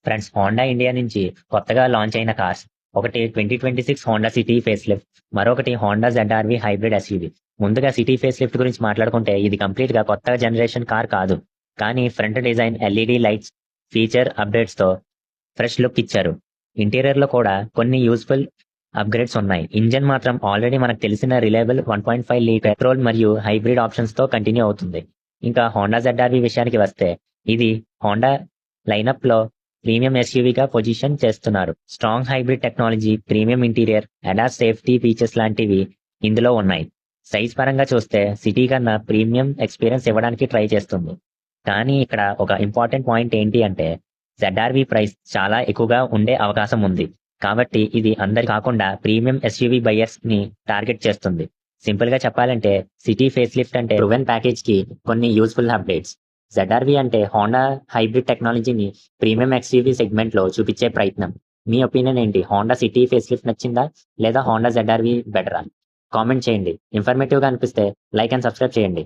Friends, Honda India నుంచి కొత్తగా launch అయిన కార్స్. ఒకటి 2026 హోండా సిటీ ఫేస్ లిఫ్ట్, మరొకటి హోండా ZR-V హైబ్రిడ్ ఎస్యూవి. ముందుగా సిటీ ఫేస్ లిఫ్ట్ గురించి మాట్లాడుకుంటే ఇది కంప్లీట్ గా కొత్త జనరేషన్ కార్ కాదు, కానీ front design, LED lights, feature updates తో ఫ్రెష్ లుక్ ఇచ్చారు. ఇంటీరియర్ లో కూడా కొన్ని యూస్ఫుల్ అప్గ్రేడ్స్ ఉన్నాయి. ఇంజన్ మాత్రం ఆల్రెడీ మనకు తెలిసిన రిలయబుల్ 1.5 లీటర్ పెట్రోల్ మరియు హైబ్రిడ్ ఆప్షన్స్ తో కంటిన్యూ అవుతుంది. ఇంకా హోండా ZR-V విషయానికి వస్తే, ఇది హోండా లైనప్ లో ప్రీమియం ఎస్యూవీగా పొజిషన్ చేస్తున్నారు. Strong hybrid technology, premium interior, ADAS safety features లాంటివి ఇందులో ఉన్నాయి. సైజ్ పరంగా చూస్తే సిటీ కన్నా ప్రీమియం ఎక్స్పీరియన్స్ ఇవ్వడానికి ట్రై చేస్తుంది. కానీ ఇక్కడ ఒక ఇంపార్టెంట్ పాయింట్ ఏంటి అంటే, ZR-V ప్రైస్ చాలా ఎక్కువగా ఉండే అవకాశం ఉంది. కాబట్టి ఇది అందరి కాకుండా ప్రీమియం ఎస్యూవీ బయర్స్ ని టార్గెట్ చేస్తుంది. సింపుల్ గా చెప్పాలంటే, సిటీ ఫేస్ లిఫ్ట్ అంటే ప్రూవెన్ ప్యాకేజ్ కి కొన్ని యూస్ఫుల్ అప్డేట్స్. ZR-V అంటే హోండా హైబ్రిడ్ టెక్నాలజీని ప్రీమియం ఎక్స్యూవీ సెగ్మెంట్ లో చూపించే ప్రయత్నం. మీ ఒపీనియన్ ఏంటి? హోండా సిటీ ఫేస్ లిఫ్ట్ నచ్చిందా, లేదా హోండా ZR-V బెటరా? కామెంట్ చేయండి. ఇన్ఫర్మేటివ్ గా అనిపిస్తే లైక్ అండ్ సబ్స్క్రైబ్ చేయండి.